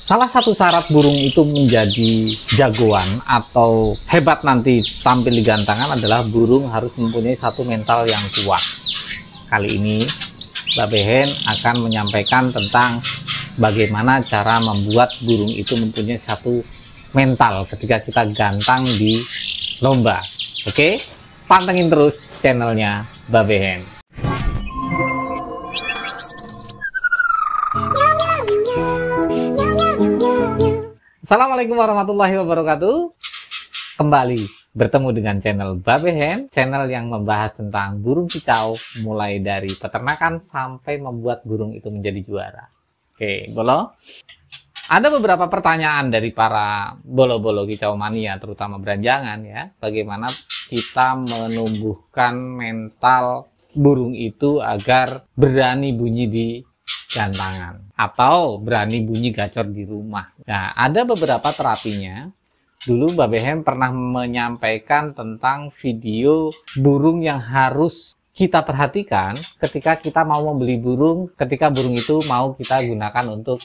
Salah satu syarat burung itu menjadi jagoan atau hebat nanti tampil di gantangan adalah burung harus mempunyai satu mental yang kuat. Kali ini Mbak Behen akan menyampaikan tentang bagaimana cara membuat burung itu mempunyai satu mental ketika kita gantang di lomba. Oke, pantengin terus channelnya Mbak Behen. Assalamualaikum warahmatullahi wabarakatuh. Kembali bertemu dengan channel Mbak Behen, channel yang membahas tentang burung kicau mulai dari peternakan sampai membuat burung itu menjadi juara. Oke, Bolo. Ada beberapa pertanyaan dari para bolo-bolo kicau mania, terutama beranjangan ya. Bagaimana kita menumbuhkan mental burung itu agar berani bunyi di gantangan atau berani bunyi gacor di rumah. Nah, ada beberapa terapinya. Dulu Mbak Behen pernah menyampaikan tentang video burung yang harus kita perhatikan ketika kita mau membeli burung, ketika burung itu mau kita gunakan untuk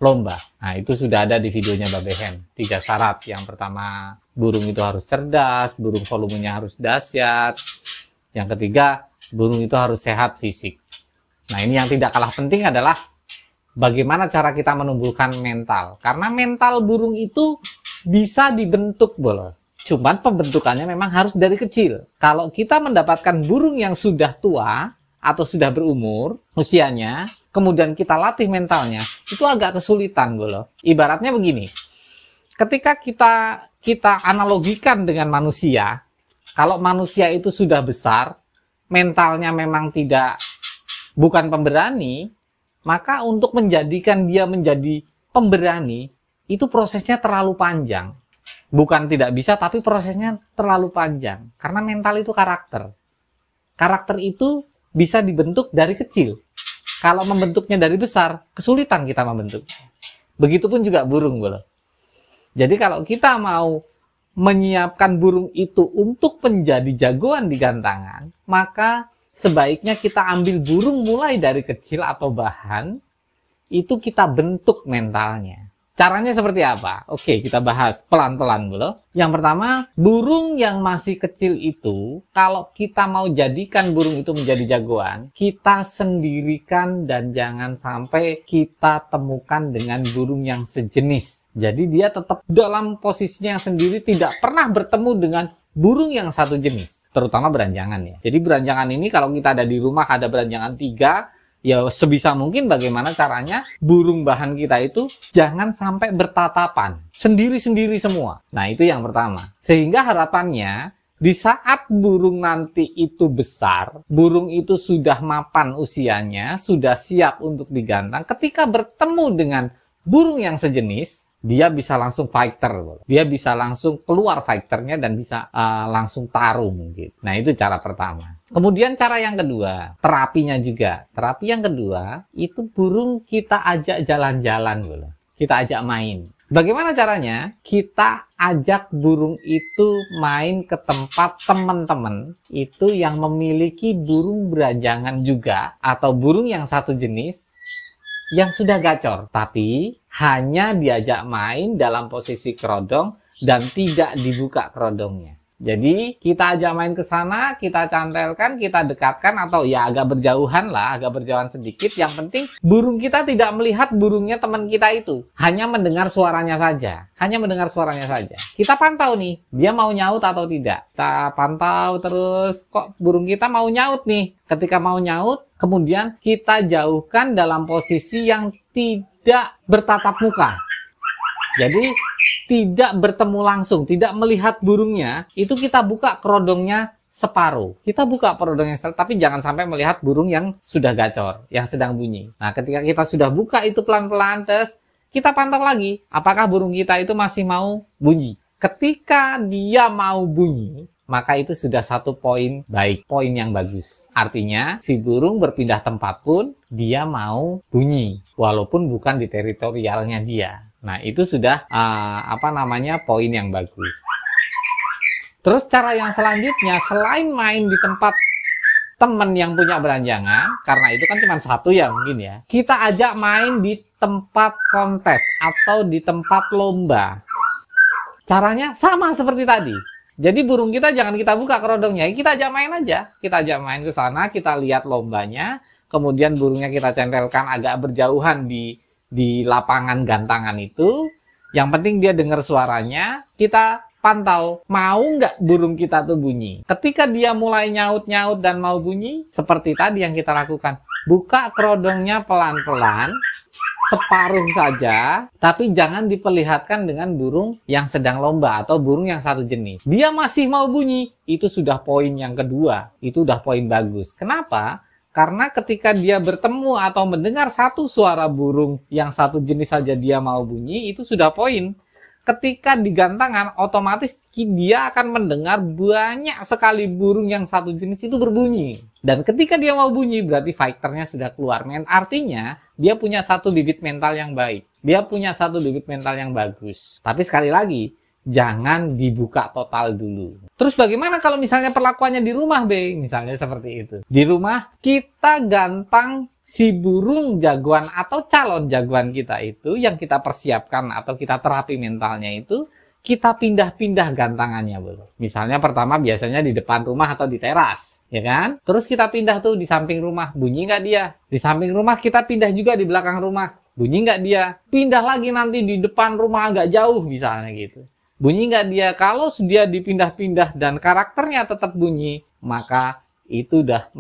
lomba. Nah, itu sudah ada di videonya Mbak Behen. 3 syarat. Yang pertama, burung itu harus cerdas, burung volumenya harus dahsyat. Yang ketiga, burung itu harus sehat fisik. Nah, ini yang tidak kalah penting adalah bagaimana cara kita menumbuhkan mental. Karena mental burung itu bisa dibentuk, Bolo. Cuman pembentukannya memang harus dari kecil. Kalau kita mendapatkan burung yang sudah tua atau sudah berumur usianya, kemudian kita latih mentalnya, itu agak kesulitan, Bolo. Ibaratnya begini. Ketika kita analogikan dengan manusia, kalau manusia itu sudah besar, mentalnya memang bukan pemberani, maka untuk menjadikan dia menjadi pemberani, itu prosesnya terlalu panjang. Bukan tidak bisa, tapi prosesnya terlalu panjang. Karena mental itu karakter. Karakter itu bisa dibentuk dari kecil. Kalau membentuknya dari besar, kesulitan kita membentuk. Begitupun juga burung, Bolo. Jadi kalau kita mau menyiapkan burung itu untuk menjadi jagoan di gantangan, maka sebaiknya kita ambil burung mulai dari kecil atau bahan, itu kita bentuk mentalnya. Caranya seperti apa? Oke, kita bahas pelan-pelan dulu. Yang pertama, burung yang masih kecil itu, kalau kita mau jadikan burung itu menjadi jagoan, kita sendirikan dan jangan sampai kita temukan dengan burung yang sejenis. Jadi dia tetap dalam posisinya sendiri, tidak pernah bertemu dengan burung yang satu jenis. Terutama beranjangan ya. Jadi beranjangan ini kalau kita ada di rumah ada beranjangan 3, ya sebisa mungkin bagaimana caranya burung bahan kita itu jangan sampai bertatapan. Sendiri-sendiri semua. Nah, itu yang pertama. Sehingga harapannya di saat burung nanti itu besar, burung itu sudah mapan usianya, sudah siap untuk digantang, ketika bertemu dengan burung yang sejenis, dia bisa langsung fighter, dia bisa langsung keluar fighternya dan bisa langsung tarung gitu. Nah, itu cara pertama. Kemudian cara yang kedua, terapinya juga. Terapi yang kedua, itu burung kita ajak jalan-jalan, kita ajak main. Bagaimana caranya? Kita ajak burung itu main ke tempat teman-teman itu yang memiliki burung beranjangan juga atau burung yang satu jenis yang sudah gacor, tapi hanya diajak main dalam posisi kerodong dan tidak dibuka kerodongnya. Jadi kita ajak main ke sana, kita cantelkan, kita dekatkan atau ya agak berjauhan lah, agak berjauhan sedikit. Yang penting burung kita tidak melihat burungnya teman kita itu, hanya mendengar suaranya saja. Hanya mendengar suaranya saja. Kita pantau nih, dia mau nyaut atau tidak. Kita pantau terus, kok burung kita mau nyaut nih. Ketika mau nyaut, kemudian kita jauhkan dalam posisi yang tidak bertatap muka. Jadi tidak bertemu langsung, tidak melihat burungnya, itu kita buka kerodongnya separuh. Kita buka kerodongnya, tapi jangan sampai melihat burung yang sudah gacor, yang sedang bunyi. Nah, ketika kita sudah buka itu pelan-pelan, terus kita pantau lagi, apakah burung kita itu masih mau bunyi. Ketika dia mau bunyi, maka itu sudah satu poin baik, poin yang bagus. Artinya, si burung berpindah tempat pun, dia mau bunyi, walaupun bukan di teritorialnya dia. Nah, itu sudah poin yang bagus. Terus cara yang selanjutnya, selain main di tempat temen yang punya beranjangan, karena itu kan cuma satu ya mungkin ya, kita ajak main di tempat kontes atau di tempat lomba. Caranya sama seperti tadi. Jadi burung kita jangan kita buka kerodongnya, kita ajak main aja. Kita ajak main ke sana, kita lihat lombanya, kemudian burungnya kita centelkan agak berjauhan di lapangan gantangan itu. Yang penting dia dengar suaranya, kita pantau, mau nggak burung kita tuh bunyi. Ketika dia mulai nyaut-nyaut dan mau bunyi, seperti tadi yang kita lakukan. Buka kerodongnya pelan-pelan, separuh saja, tapi jangan diperlihatkan dengan burung yang sedang lomba atau burung yang satu jenis. Dia masih mau bunyi, itu sudah poin yang kedua. Itu udah poin bagus. Kenapa? Karena ketika dia bertemu atau mendengar satu suara burung yang satu jenis saja dia mau bunyi, itu sudah poin. Ketika di gantangan, otomatis dia akan mendengar banyak sekali burung yang satu jenis itu berbunyi. Dan ketika dia mau bunyi, berarti fighternya sudah keluar. Artinya, dia punya satu bibit mental yang baik. Dia punya satu bibit mental yang bagus. Tapi sekali lagi, jangan dibuka total dulu. Terus bagaimana kalau misalnya perlakuannya di rumah, B? Misalnya seperti itu. Di rumah, kita gantang si burung jagoan atau calon jagoan kita itu yang kita persiapkan atau kita terapi mentalnya itu, kita pindah-pindah gantangannya, bro. Misalnya pertama biasanya di depan rumah atau di teras, ya kan? Terus kita pindah tuh di samping rumah, bunyi nggak dia? Di samping rumah kita pindah juga di belakang rumah, bunyi nggak dia? Pindah lagi nanti di depan rumah agak jauh misalnya gitu. Bunyi nggak dia? Kalau dia dipindah-pindah dan karakternya tetap bunyi, maka itu udah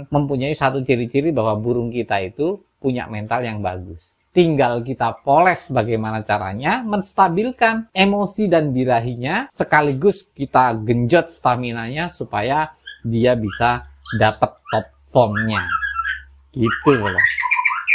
mempunyai satu ciri-ciri bahwa burung kita itu punya mental yang bagus. Tinggal kita poles bagaimana caranya menstabilkan emosi dan birahinya, sekaligus kita genjot staminanya supaya dia bisa dapat top formnya. Gitu loh.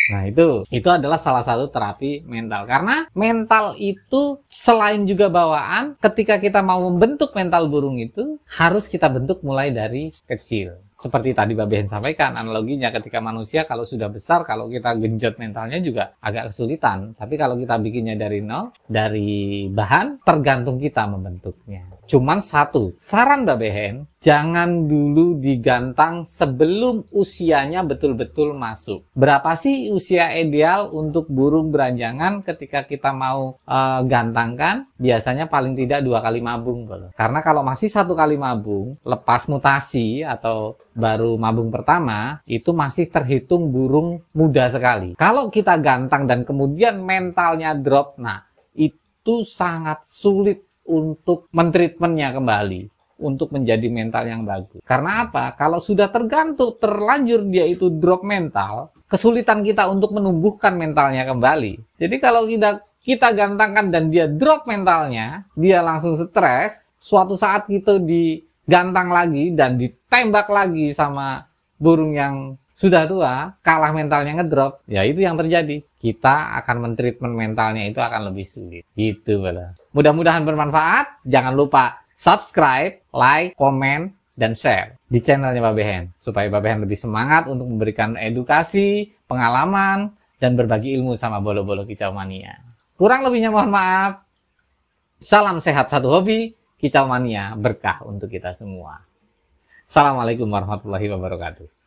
Nah itu adalah salah satu terapi mental. Karena mental itu selain juga bawaan, ketika kita mau membentuk mental burung itu, harus kita bentuk mulai dari kecil. Seperti tadi Mbak Behen sampaikan, analoginya ketika manusia kalau sudah besar, kalau kita genjot mentalnya juga agak kesulitan. Tapi kalau kita bikinnya dari nol, dari bahan, tergantung kita membentuknya. Cuman satu, saran Mbak Behen, jangan dulu digantang sebelum usianya betul-betul masuk. Berapa sih usia ideal untuk burung beranjangan ketika kita mau gantangkan? Biasanya paling tidak 2 kali mabung. Karena kalau masih 1 kali mabung, lepas mutasi atau baru mabung pertama, itu masih terhitung burung muda sekali. Kalau kita gantang dan kemudian mentalnya drop, nah itu sangat sulit untuk mentreatmentnya kembali, untuk menjadi mental yang bagus. Karena apa? Kalau sudah terlanjur dia itu drop mental, kesulitan kita untuk menumbuhkan mentalnya kembali. Jadi kalau kita gantangkan dan dia drop mentalnya, dia langsung stres, suatu saat kita digantang lagi dan ditembak lagi sama burung yang sudah tua, kalah mentalnya ngedrop, ya itu yang terjadi. Kita akan mentreatment mentalnya itu akan lebih sulit. Gitu, Bala. Mudah-mudahan bermanfaat. Jangan lupa subscribe, like, komen, dan share di channelnya Mbak Behen. Supaya Mbak Behen lebih semangat untuk memberikan edukasi, pengalaman, dan berbagi ilmu sama bolo-bolo kicau mania. Kurang lebihnya mohon maaf. Salam sehat satu hobi, kicau mania berkah untuk kita semua. Assalamualaikum warahmatullahi wabarakatuh.